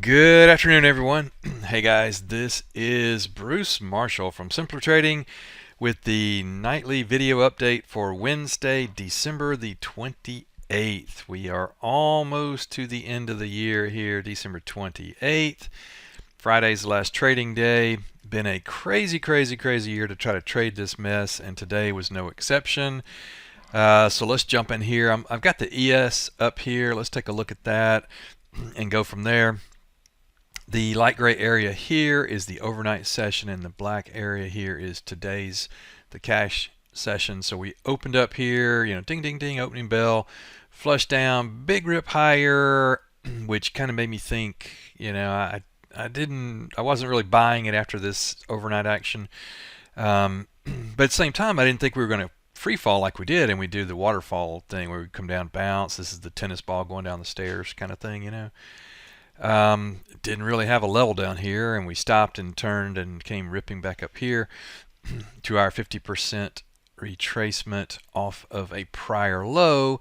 Good afternoon, everyone. Hey guys, this is Bruce Marshall from Simpler Trading with the nightly video update for Wednesday, December the 28th. We are almost to the end of the year here, December 28th. Friday's the last trading day. Been a crazy, crazy, crazy year to try to trade this mess, and today was no exception. So let's jump in here. I've got the ES up here. Let's take a look at that and go from there. The light gray area here is the overnight session, and the black area here is the cash session. So we opened up here, ding, ding, ding, opening bell, flush down, big rip higher, which kind of made me think, I wasn't really buying it after this overnight action. But at the same time, I didn't think we were going to free fall like we did, and we do the waterfall thing where we come down, bounce. This is the tennis ball going down the stairs kind of thing, Didn't really have a level down here, and we stopped and turned and came ripping back up here to our 50% retracement off of a prior low,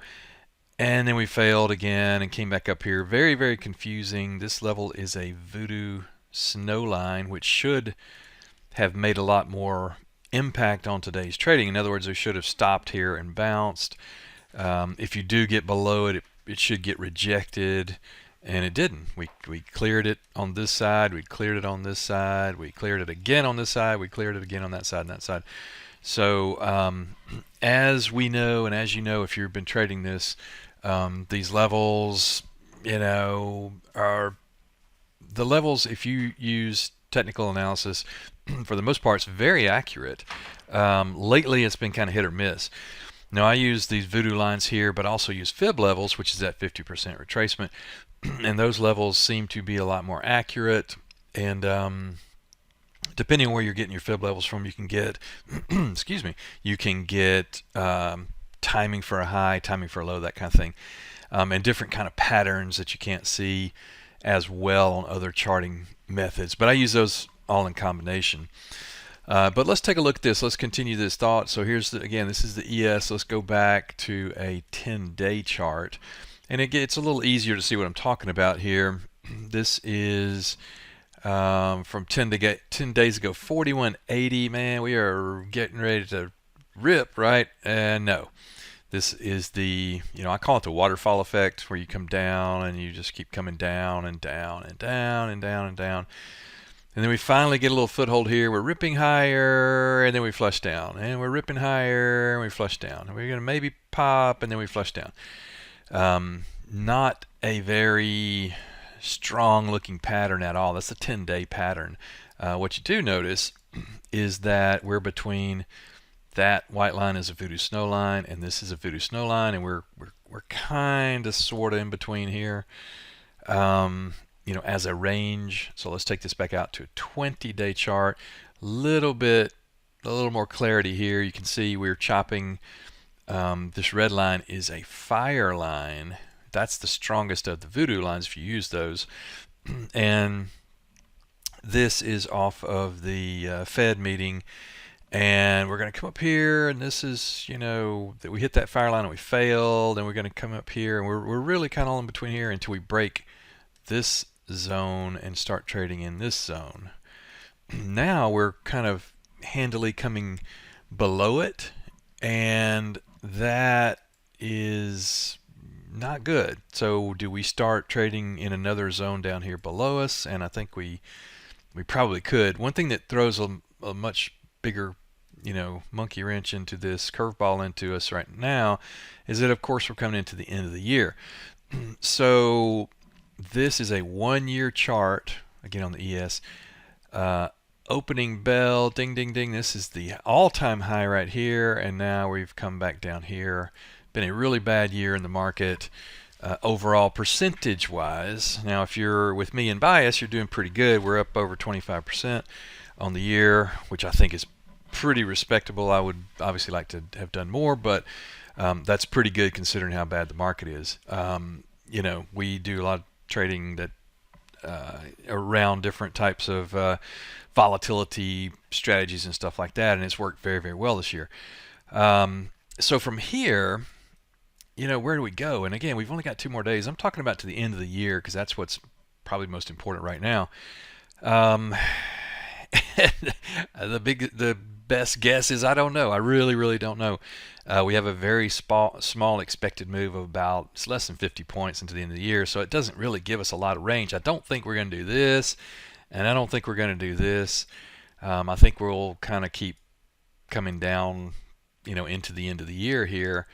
and then we failed again and came back up here. Very, very confusing. This level is a voodoo snow line, which should have made a lot more impact on today's trading. In other words, we should have stopped here and bounced. If you do get below it, it should get rejected. And it didn't. We cleared it on this side, we cleared it on this side, we cleared it again on this side, we cleared it again on that side and that side. So as we know, and as you know if you've been trading this, these levels, are the levels, if you use technical analysis, for the most part, it's very accurate. Lately it's been kind of hit or miss. Now I use these voodoo lines here, but also use fib levels, which is at 50% retracement. And those levels seem to be a lot more accurate, and depending on where you're getting your fib levels from, you can get excuse me, you can get timing for a high, timing for a low, that kind of thing, and different kind of patterns that you can't see as well on other charting methods, but I use those all in combination. But let's take a look at this. Let's continue this thought. So here's again, this is the ES. Let's go back to a 10-day chart. And it gets a little easier to see what I'm talking about here. This is from 10 days ago, 4180. Man, we are getting ready to rip, right? And no, this is the, I call it the waterfall effect, where you come down and you just keep coming down and down and down and down and down. And then we finally get a little foothold here. We're ripping higher, and then we flush down. And we're ripping higher, and we flush down. And we're going to maybe pop, and then we flush down. Not a very strong looking pattern at all. That's a 10-day pattern. What you do notice is that we're between that white line is a voodoo snow line, and this is a voodoo snow line, and we're kind of sort of in between here, as a range. So let's take this back out to a 20-day chart. A little more clarity here. You can see we're chopping. This red line is a fire line. That's the strongest of the voodoo lines if you use those. And this is off of the Fed meeting. And we're going to come up here, and this is, that we hit that fire line and we failed. And we're going to come up here, and we're really kind of all in between here until we break this zone and start trading in this zone. Now we're kind of handily coming below it, and that is not good. So do we start trading in another zone down here below us? And I think we probably could. One thing that throws a much bigger monkey wrench into this, curveball into us right now, is that of course we're coming into the end of the year. So this is a 1-year chart, again on the ES. Opening bell, ding, ding, ding. This is the all-time high right here, and now we've come back down here. Been a really bad year in the market overall percentage-wise. Now, if you're with me in bias, you're doing pretty good. We're up over 25% on the year, which I think is pretty respectable. I would obviously like to have done more, but that's pretty good considering how bad the market is. We do a lot of trading that around different types of volatility strategies and stuff like that, and it's worked very, very well this year. So from here, where do we go? And again, we've only got 2 more days. I'm talking about to the end of the year because that's what's probably most important right now. Um, the best guess is I don't know. I really, really don't know. We have a very small expected move of about it's less than 50 points into the end of the year, so it doesn't really give us a lot of range. I don't think we're going to do this, and I don't think we're going to do this. I think we'll kind of keep coming down, into the end of the year here.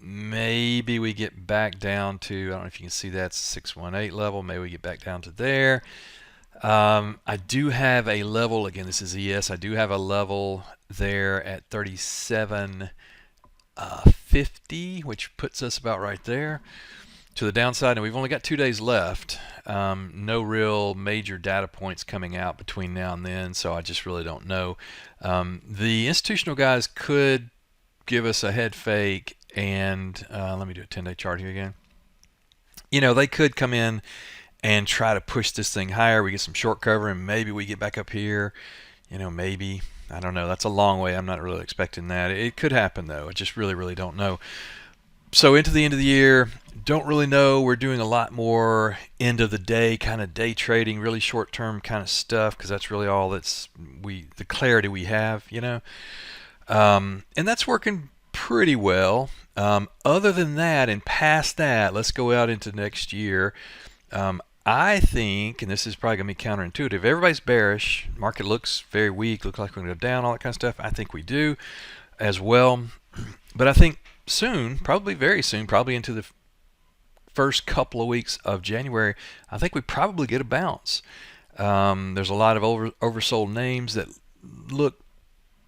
Maybe we get back down to, I don't know if you can see that's 618 level. Maybe we get back down to there. I do have a level, again, this is ES. I do have a level there at 37.50, which puts us about right there to the downside. And we've only got 2 days left. No real major data points coming out between now and then, so I just really don't know. The institutional guys could give us a head fake, and let me do a 10-day chart here again. They could come in and try to push this thing higher. We get some short cover, and maybe we get back up here. Maybe. I don't know. That's a long way. I'm not really expecting that. It could happen, though. I just really, really don't know. So into the end of the year, don't really know. We're doing a lot more end of the day kind of day trading, really short-term kind of stuff, because that's really all the clarity we have, and that's working pretty well. Other than that, and past that, let's go out into next year. I think, and this is probably going to be counterintuitive, everybody's bearish. Market looks very weak, looks like we're going to go down, all that kind of stuff. I think we do as well. But I think soon, probably very soon, probably into the first couple of weeks of January, I think we probably get a bounce. There's a lot of oversold names that look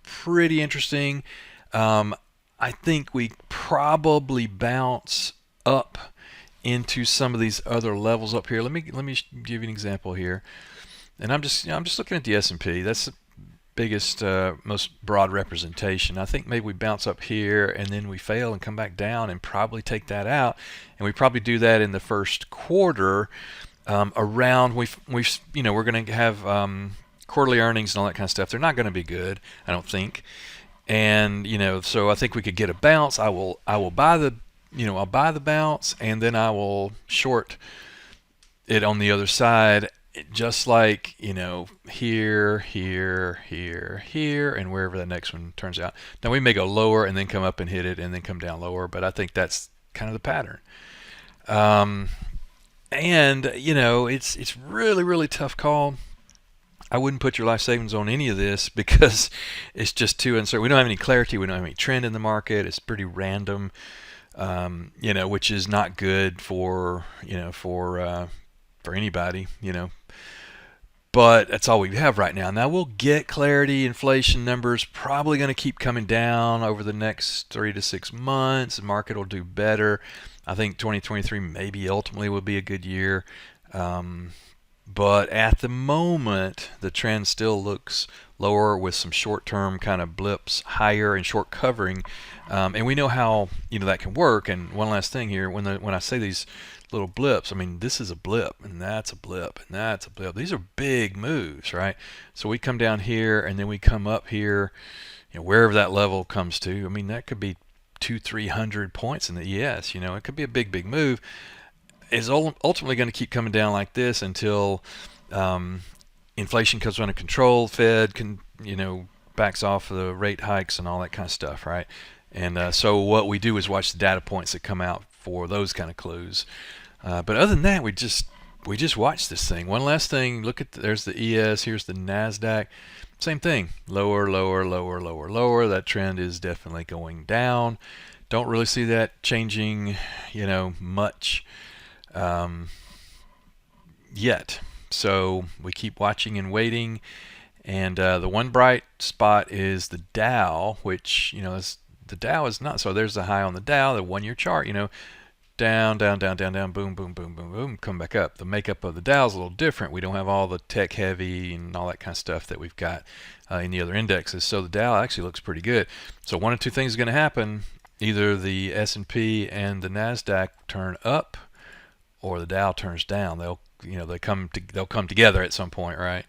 pretty interesting. I think we probably bounce up into some of these other levels up here. Let me give you an example here. And I'm just looking at the S&P. That's the biggest, most broad representation. I think maybe we bounce up here and then we fail and come back down and probably take that out. And we probably do that in the first quarter. Around we're going to have quarterly earnings and all that kind of stuff. They're not going to be good, I don't think. And so I think we could get a bounce. I will buy the I'll buy the bounce, and then I will short it on the other side, just like, here, here, here, here, and wherever the next one turns out. Now, we may go lower and then come up and hit it and then come down lower, but I think that's kind of the pattern. And, it's really, really tough call. I wouldn't put your life savings on any of this because it's just too uncertain. We don't have any clarity. We don't have any trend in the market. It's pretty random. Which is not good for anybody, but that's all we have right now. Now we'll get clarity. Inflation numbers probably going to keep coming down over the next 3 to 6 months. The market will do better. I think 2023 maybe ultimately will be a good year. But at the moment, the trend still looks lower with some short-term kind of blips higher and short covering. And we know how that can work. And one last thing here, when I say these little blips, I mean this is a blip, and that's a blip, and that's a blip. These are big moves, right? So we come down here, and then we come up here, wherever that level comes to. I mean that could be 200-300 points in the ES. It could be a big, big move. Is ultimately going to keep coming down like this until inflation comes under control. Fed can backs off of the rate hikes and all that kind of stuff, right? And so what we do is watch the data points that come out for those kind of clues. But other than that, we just watch this thing. One last thing, look at there's the ES, here's the NASDAQ. Same thing, lower, lower, lower, lower, lower. That trend is definitely going down. Don't really see that changing, much yet. So we keep watching and waiting. And the one bright spot is the Dow, which, the Dow is not. So there's the high on the Dow, the 1-year chart, down, down, down, down, down, boom, boom, boom, boom, boom, come back up. The makeup of the Dow is a little different. We don't have all the tech heavy and all that kind of stuff that we've got in the other indexes. So the Dow actually looks pretty good. So one of two things is going to happen. Either the S&P and the NASDAQ turn up, or the Dow turns down. They'll come together at some point, right?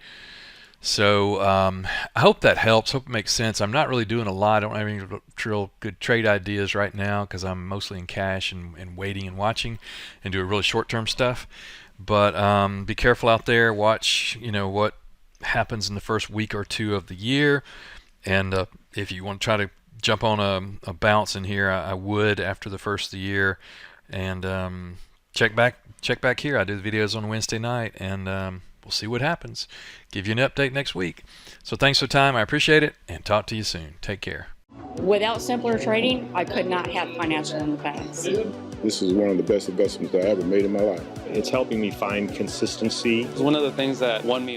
So I hope that helps. Hope it makes sense. I'm not really doing a lot. I don't have any real good trade ideas right now because I'm mostly in cash and waiting and watching and doing really short-term stuff. But be careful out there. Watch, what happens in the first week or two of the year. And if you want to try to jump on a bounce in here, I would after the first of the year. And check back here. I do the videos on Wednesday night, and we'll see what happens. Give you an update next week. So thanks for the time. I appreciate it, and talk to you soon. Take care. Without simpler trading, I could not have financial independence. This is one of the best investments I ever made in my life. It's helping me find consistency. It's one of the things that won me